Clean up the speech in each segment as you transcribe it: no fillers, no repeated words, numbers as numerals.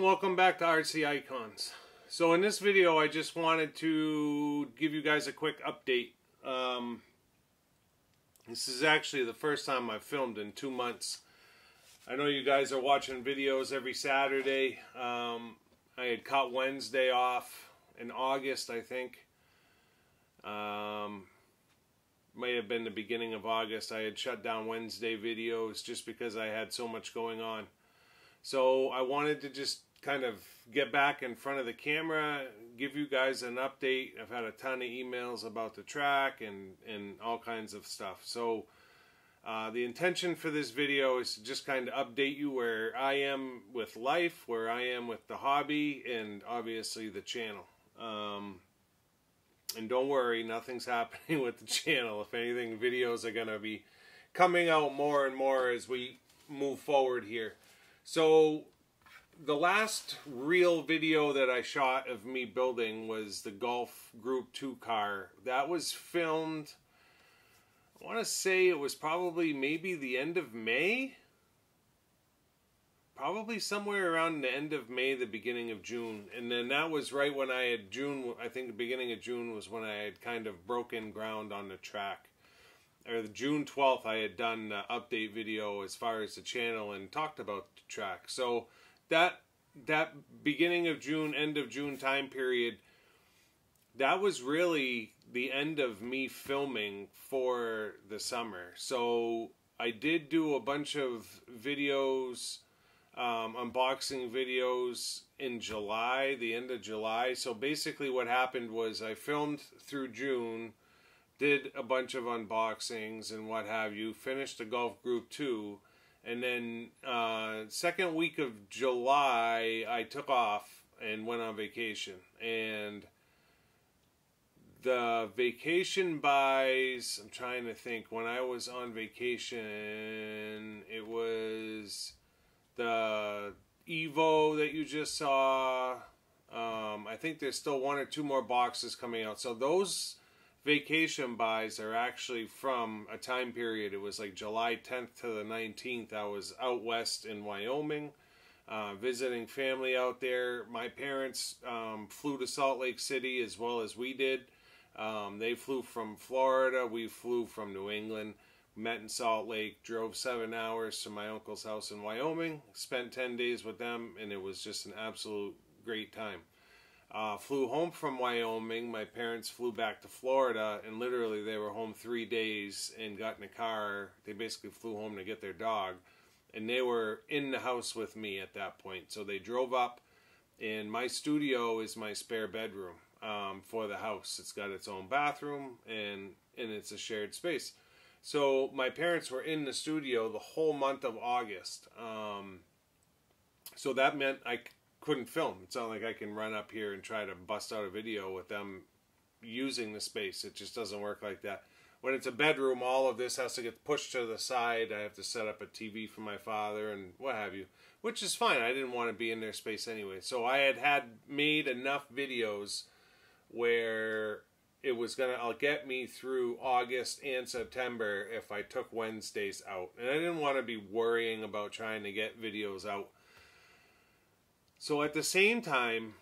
welcome back to RC Icons. So in this video I just wanted to give you guys a quick update. This is actually the first time I've filmed in 2 months. I know you guys are watching videos every Saturday. I had cut Wednesday off in August, I think. Might have been the beginning of August. I had shut down Wednesday videos just because I had so much going on. So I wanted to just kind of get back in front of the camera, give you guys an update. I've had a ton of emails about the track and all kinds of stuff. So the intention for this video is to just kind of update you where I am with life, where I am with the hobby, and obviously the channel. And don't worry, nothing's happening with the channel. If anything, videos are going to be coming out more and more as we move forward here. So the last real video that I shot of me building was the Golf Group 2 car. That was filmed, I want to say it was probably maybe the end of May. Probably somewhere around the end of May, the beginning of June. And then that was right when I had June, I think the beginning of June was when I had kind of broken ground on the track. Or the June 12th, I had done an update video as far as the channel and talked about the track. So that beginning of June, end of June time period, that was really the end of me filming for the summer. So I did do a bunch of videos, unboxing videos in July, the end of July. So basically what happened was I filmed through June, did a bunch of unboxings and what have you, finished the Golf Group 2, and then second week of July I took off and went on vacation. And the vacation buys, I'm trying to think, when I was on vacation, it was the Evo that you just saw. I think there's still 1 or 2 more boxes coming out. So those vacation buys are actually from a time period. It was like July 10th to the 19th. I was out west in Wyoming, visiting family out there. My parents flew to Salt Lake City as well as we did. They flew from Florida. We flew from New England. Met in Salt Lake, drove 7 hours to my uncle's house in Wyoming, spent 10 days with them, and it was just an absolute great time. Flew home from Wyoming. My parents flew back to Florida, and literally they were home 3 days and got in a car. They basically flew home to get their dog, and they were in the house with me at that point. So they drove up, and my studio is my spare bedroom for the house. It's got its own bathroom, and it's a shared space. So my parents were in the studio the whole month of August. So that meant I couldn't film. It's not like I can run up here and try to bust out a video with them using the space. It just doesn't work like that. When it's a bedroom, all of this has to get pushed to the side. I have to set up a TV for my father and what have you, which is fine. I didn't want to be in their space anyway. So I had made enough videos where it was going to get me through August and September if I took Wednesdays out. And I didn't want to be worrying about trying to get videos out. So at the same time,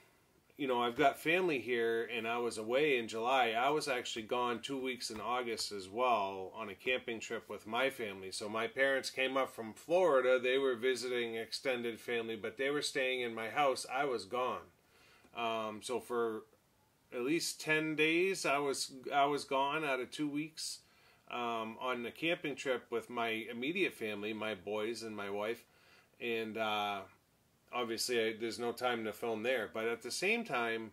you know, I've got family here and I was away in July. I was actually gone 2 weeks in August as well on a camping trip with my family. So my parents came up from Florida. They were visiting extended family, but they were staying in my house. I was gone. So for at least 10 days I was gone out of 2 weeks on a camping trip with my immediate family, my boys and my wife. And obviously there's no time to film there. But at the same time,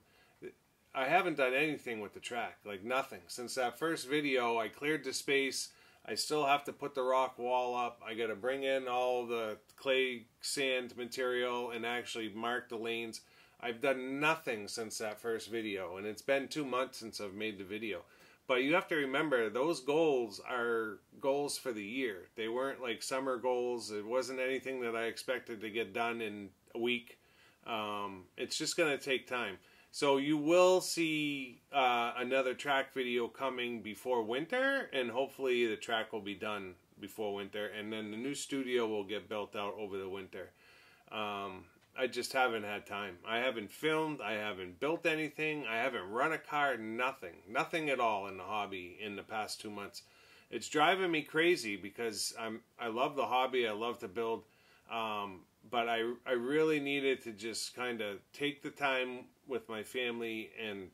I haven't done anything with the track, like nothing. Since that first video, I cleared the space. I still have to put the rock wall up. I got to bring in all the clay sand material and actually mark the lanes. I've done nothing since that first video, and it's been 2 months since I've made the video. But you have to remember, those goals are goals for the year. They weren't like summer goals. It wasn't anything that I expected to get done in a week. It's just going to take time. So you will see another track video coming before winter, and hopefully the track will be done before winter, and then the new studio will get built out over the winter. I just haven't had time. I haven't filmed. I haven't built anything. I haven't run a car. Nothing at all in the hobby in the past 2 months. It's driving me crazy because I love the hobby. I love to build, but I really needed to just kind of take the time with my family and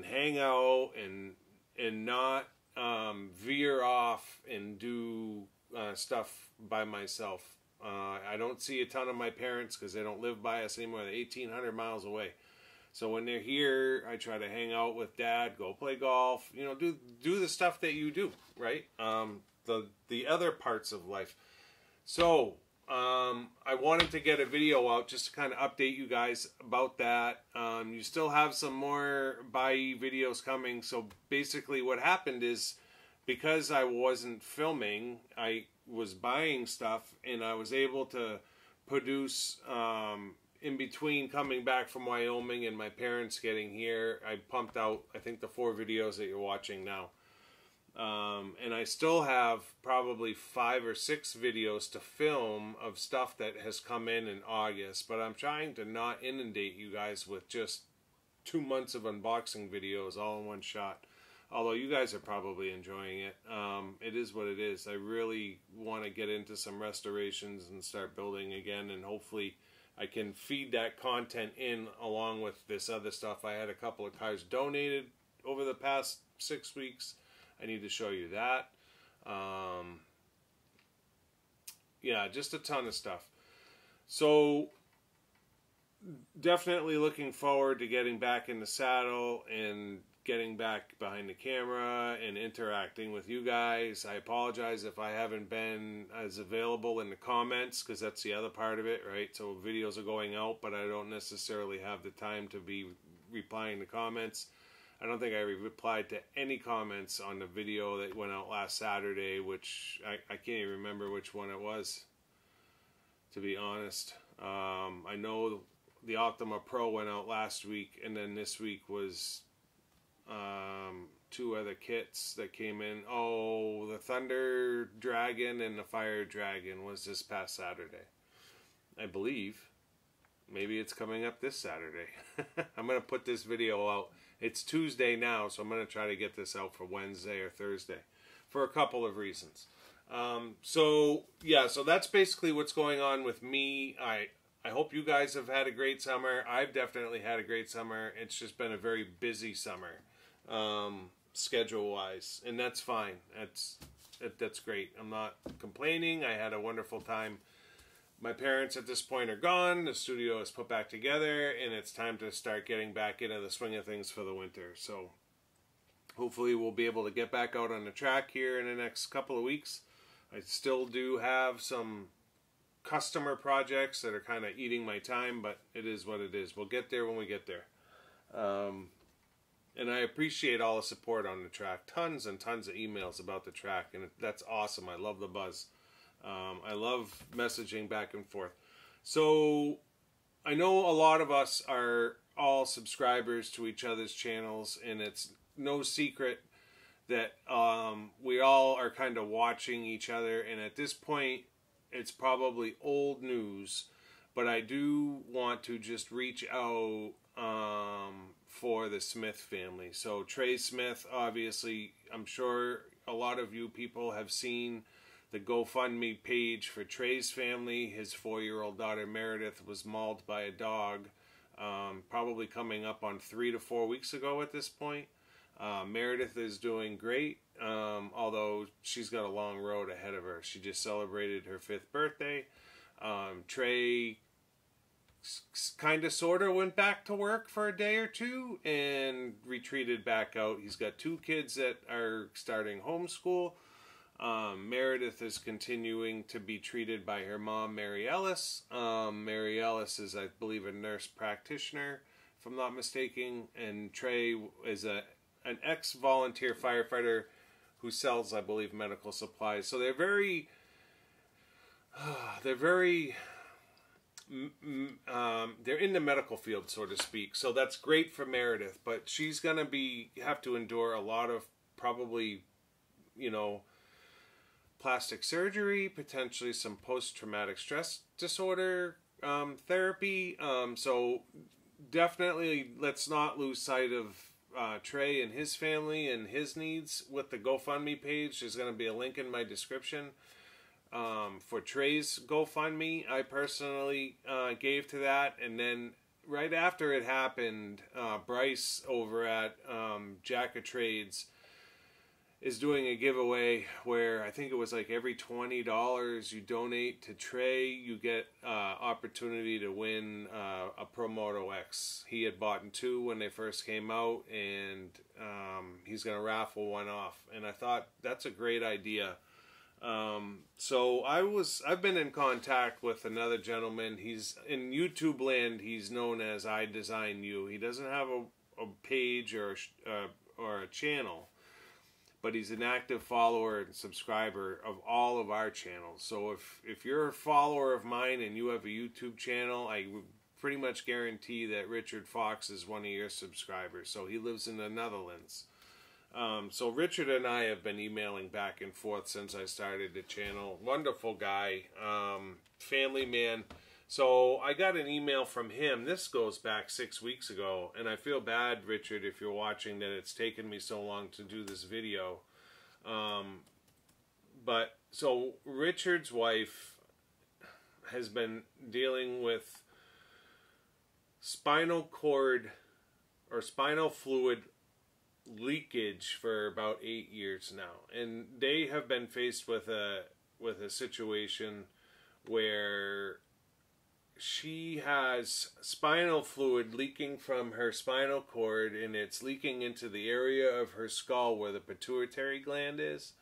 hang out and not veer off and do stuff by myself. I don't see a ton of my parents because they don't live by us anymore. They're 1,800 miles away. So when they're here, I try to hang out with Dad, go play golf, you know, do the stuff that you do, right? The other parts of life. So I wanted to get a video out just to kind of update you guys about that. You still have some more buy videos coming. So basically what happened is, because I wasn't filming, I was buying stuff, and I was able to produce in between coming back from Wyoming and my parents getting here. I pumped out, I think, the 4 videos that you're watching now. And I still have probably 5 or 6 videos to film of stuff that has come in August, but I'm trying to not inundate you guys with just 2 months of unboxing videos all in one shot. Although you guys are probably enjoying it. It is what it is. I really want to get into some restorations and start building again, and hopefully I can feed that content in along with this other stuff. I had a couple of cars donated over the past 6 weeks. I need to show you that. Yeah, just a ton of stuff. So definitely looking forward to getting back in the saddle and getting back behind the camera and interacting with you guys. I apologize if I haven't been as available in the comments, because that's the other part of it, right? So videos are going out, but I don't necessarily have the time to be replying to comments. I don't think I replied to any comments on the video that went out last Saturday, which I can't even remember which one it was, to be honest. I know the Optima Pro went out last week, and then this week was 2 other kits that came in. Oh, the Thunder Dragon and the Fire Dragon was this past Saturday, I believe. Maybe it's coming up this Saturday. I'm going to put this video out. It's Tuesday now, so I'm going to try to get this out for Wednesday or Thursday for a couple of reasons. So that's basically what's going on with me. I hope you guys have had a great summer. I've definitely had a great summer. It's just been a very busy summer, schedule-wise, and that's fine. That's great. I'm not complaining. I had a wonderful time. My parents at this point are gone. The studio is put back together, and it's time to start getting back into the swing of things for the winter. So hopefully we'll be able to get back out on the track here in the next couple of weeks. I still do have some customer projects that are kind of eating my time, but it is what it is. We'll get there when we get there. And I appreciate all the support on the track. Tons and tons of emails about the track, and that's awesome. I love the buzz. I love messaging back and forth. So I know a lot of us are all subscribers to each other's channels, and it's no secret that we all are kind of watching each other, and at this point it's probably old news, but I do want to just reach out for the Smith family. So Trey Smith, obviously, I'm sure a lot of you people have seen the GoFundMe page for Trey's family. His 4-year-old daughter Meredith was mauled by a dog, probably coming up on 3 to 4 weeks ago at this point. Meredith is doing great, although she's got a long road ahead of her. She just celebrated her 5th birthday. Trey kind of sort of went back to work for a day or two and retreated back out. He's got 2 kids that are starting homeschool. Meredith is continuing to be treated by her mom, Mary Ellis. Mary Ellis is, I believe, a nurse practitioner, if I'm not mistaken. And Trey is an ex-volunteer firefighter who sells, I believe, medical supplies. So they're very they're in the medical field, so to speak. So that's great for Meredith, but she's gonna have to endure a lot of probably, plastic surgery, potentially some post-traumatic stress disorder therapy. So definitely let's not lose sight of Trey and his family and his needs with the GoFundMe page. There's going to be a link in my description for Trey's GoFundMe. I personally gave to that, and then right after it happened, Bryce over at Jack of Trades is doing a giveaway where I think it was like every $20 you donate to Trey, you get opportunity to win a Pro Moto X. He had bought 2 when they first came out, and he's going to raffle one off. And I thought that's a great idea. So I've been in contact with another gentleman. He's in YouTube land. He's known as I Design You. He doesn't have a page or a channel, but he's an active follower and subscriber of all of our channels. So if you're a follower of mine and you have a YouTube channel, I would pretty much guarantee that Richard Fox is one of your subscribers. So he lives in the Netherlands. So Richard and I have been emailing back and forth since I started the channel. Wonderful guy, family man. So I got an email from him. This goes back 6 weeks ago, and I feel bad, Richard, if you're watching, that it's taken me so long to do this video. But so Richard's wife has been dealing with spinal cord or spinal fluid leakage for about 8 years now, and they have been faced with a situation where she has spinal fluid leaking from her spinal cord, and it's leaking into the area of her skull where the pituitary gland is,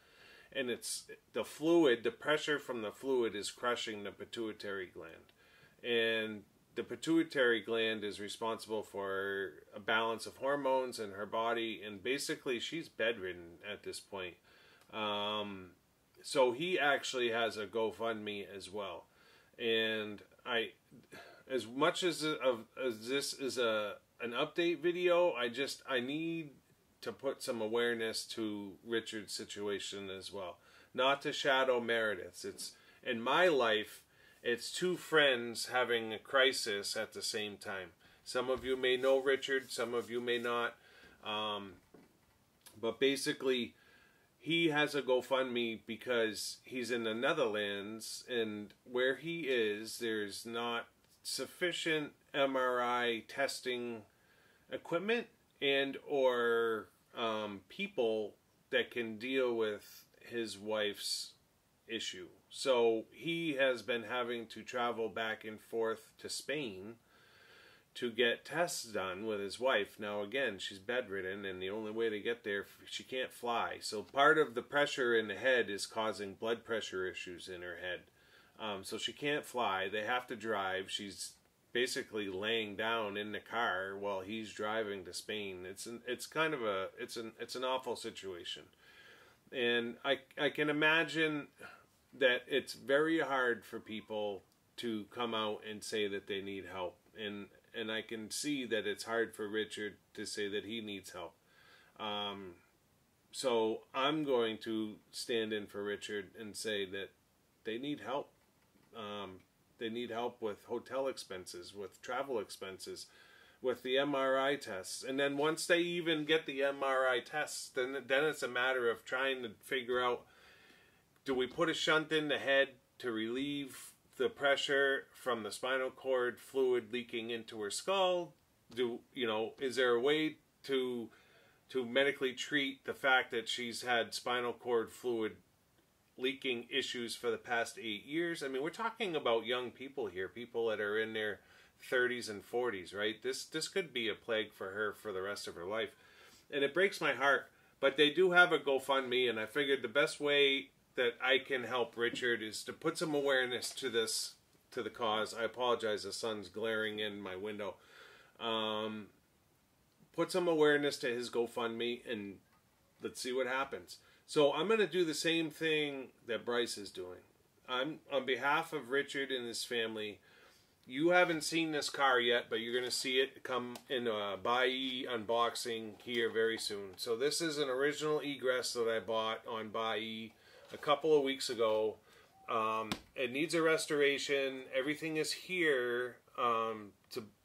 and it's the fluid, the pressure from the fluid is crushing the pituitary gland, and the pituitary gland is responsible for a balance of hormones in her body, and basically she's bedridden at this point. So he actually has a GoFundMe as well, and as much as this is an update video, I need to put some awareness to Richard's situation as well. Not to shadow Meredith's. It's in my life, it's 2 friends having a crisis at the same time. Some of you may know Richard, some of you may not. But basically, he has a GoFundMe because he's in the Netherlands, and where he is, there's not sufficient MRI testing equipment and or people that can deal with his wife's issue. So he has been having to travel back and forth to Spain to get tests done with his wife. Now again, she's bedridden, and the only way to get there, she can't fly. So part of the pressure in the head is causing blood pressure issues in her head. So she can't fly. They have to drive. She's basically laying down in the car while he's driving to Spain. It's an awful situation, and I can imagine that it's very hard for people to come out and say that they need help, and I can see that it's hard for Richard to say that he needs help. So I'm going to stand in for Richard and say that they need help. They need help with hotel expenses, with travel expenses, with the MRI tests. And then once they even get the MRI tests, then it's a matter of trying to figure out, do we put a shunt in the head to relieve the pressure from the spinal cord fluid leaking into her skull? Is there a way to medically treat the fact that she's had spinal cord fluid leaking issues for the past 8 years? I mean, we're talking about young people here, people that are in their 30s and 40s, right? This could be a plague for her for the rest of her life. And it breaks my heart, but they do have a GoFundMe, and I figured the best way that I can help Richard is to put some awareness to the cause. I apologize, the sun's glaring in my window. Put some awareness to his GoFundMe, and let's see what happens. So I'm going to do the same thing that Bryce is doing. I'm on behalf of Richard and his family. You haven't seen this car yet, but you're going to see it come in a Buy-E unboxing here very soon. So this is an original egress that I bought on Buy-E a couple of weeks ago. It needs a restoration. Everything is here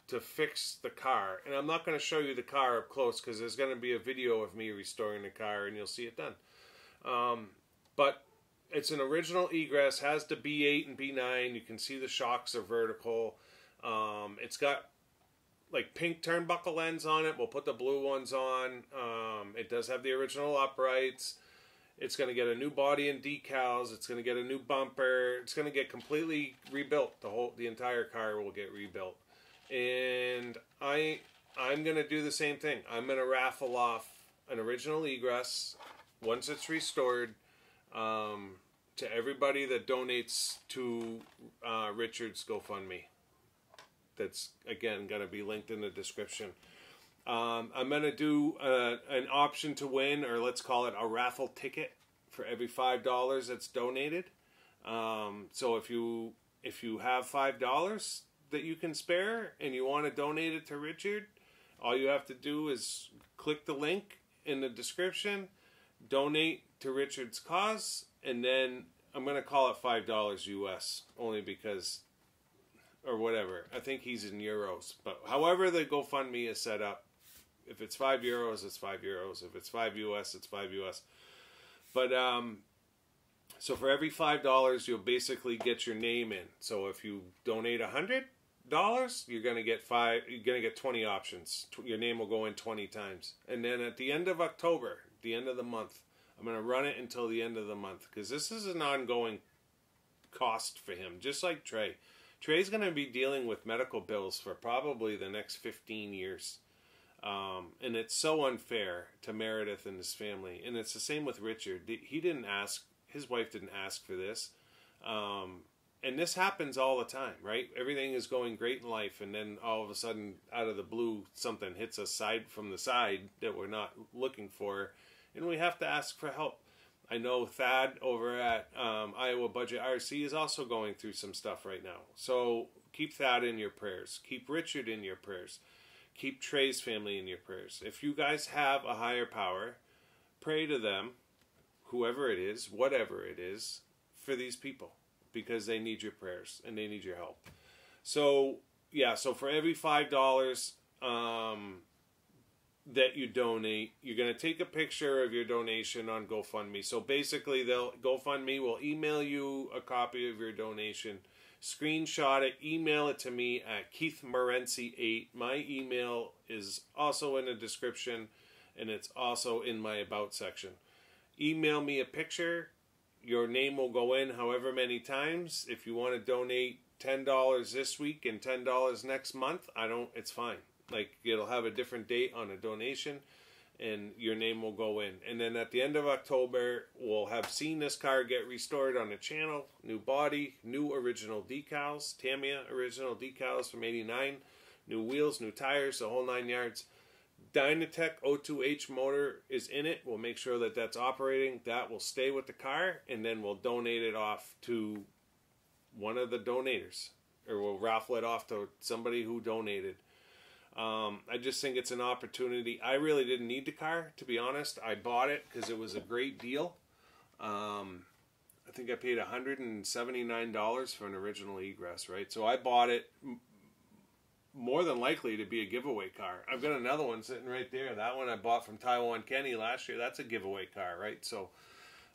to fix the car. And I'm not going to show you the car up close because there's going to be a video of me restoring the car and you'll see it done. But it's an original egress, has the B8 and B9. You can see the shocks are vertical. It's got like pink turnbuckle ends on it. We'll put the blue ones on. It does have the original uprights. It's going to get a new body and decals. It's going to get a new bumper. It's going to get completely rebuilt. The entire car will get rebuilt. And I'm going to do the same thing. I'm going to raffle off an original egress once it's restored to everybody that donates to Richard's GoFundMe. That's, again, going to be linked in the description. I'm going to do an option to win, or let's call it a raffle ticket, for every $5 that's donated. So if you have $5 that you can spare and you want to donate it to Richard, all you have to do is click the link in the description, donate to Richard's cause, and then I'm going to call it $5 US, only because, or whatever. I think he's in euros. But however the GoFundMe is set up, if it's €5, it's €5. If it's $5 US, it's $5 US. But so for every $5, you'll basically get your name in. So if you donate $100, you're gonna get 20 options. Your name will go in 20 times. And then at the end of October, the end of the month, I'm gonna run it until the end of the month, because this is an ongoing cost for him, just like Trey. Trey's gonna be dealing with medical bills for probably the next 15 years. And it's so unfair to Meredith and his family. And it's the same with Richard. He didn't ask, his wife didn't ask for this. And this happens all the time, right? Everything is going great in life, and then all of a sudden, out of the blue, something hits us from the side that we're not looking for, and we have to ask for help. I know Thad over at Iowa Budget RC is also going through some stuff right now. So keep Thad in your prayers. Keep Richard in your prayers. Keep Trey's family in your prayers. If you guys have a higher power, pray to them, whoever it is, whatever it is, for these people, because they need your prayers and they need your help. So, yeah, so for every $5 that you donate, you're going to take a picture of your donation on GoFundMe. So basically, GoFundMe will email you a copy of your donation, screenshot it, email it to me at keithmorency8. My email is also in the description, and it's also in my About section. Email me a picture. Your name will go in however many times. If you want to donate $10 this week and $10 next month, it's fine. Like, it'll have a different date on a donation, and your name will go in. And then at the end of October, we'll have seen this car get restored on the channel. New body, new original decals, Tamiya original decals from '89, new wheels, new tires, the whole 9 yards. Dynatech O2H motor is in it. We'll make sure that that's operating. That will stay with the car, and then we'll donate it off to one of the donators, or we'll raffle it off to somebody who donated. I just think it's an opportunity. I really didn't need the car, to be honest. I bought it because it was a great deal. I think I paid $179 for an original egress, right? So I bought it more than likely to be a giveaway car. I've got another one sitting right there. That one I bought from Taiwan Kenny last year. That's a giveaway car, right? So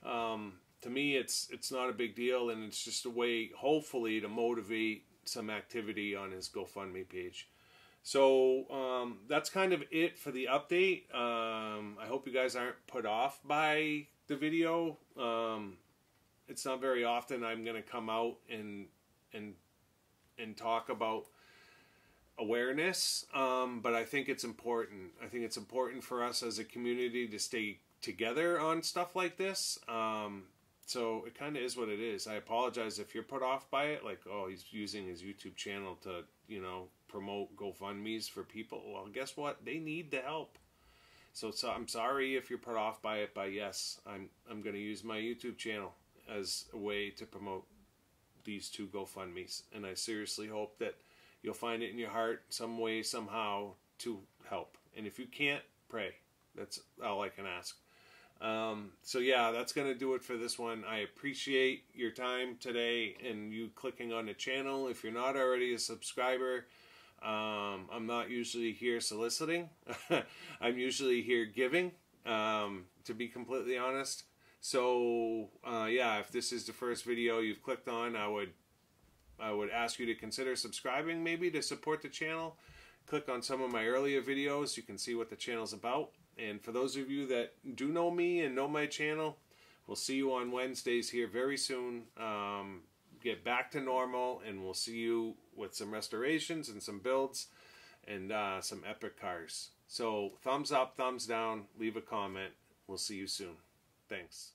to me, it's not a big deal, and it's just a way, hopefully, to motivate some activity on his GoFundMe page. So that's kind of it for the update. I hope you guys aren't put off by the video. It's not very often I'm going to come out and talk about awareness, but I think it's important. I think it's important for us as a community to stay together on stuff like this. So it kind of is what it is. I apologize if you're put off by it, like, oh, he's using his YouTube channel to, promote GoFundMes for people. Well, guess what? They need the help. So I'm sorry if you're put off by it, but yes, I'm going to use my YouTube channel as a way to promote these two GoFundMes. And I seriously hope that you'll find it in your heart some way, somehow, to help. And if you can't, pray. That's all I can ask. So yeah, that's going to do it for this one. I appreciate your time today and you clicking on the channel. If you're not already a subscriber, I'm not usually here soliciting. I'm usually here giving, to be completely honest. So yeah, if this is the first video you've clicked on, I would ask you to consider subscribing, maybe, to support the channel. Click on some of my earlier videos. You can see what the channel's about. And for those of you that do know me and know my channel, we'll see you on Wednesdays here very soon. Get back to normal, and we'll see you with some restorations and some builds and some epic cars. So thumbs up, thumbs down, leave a comment. We'll see you soon. Thanks.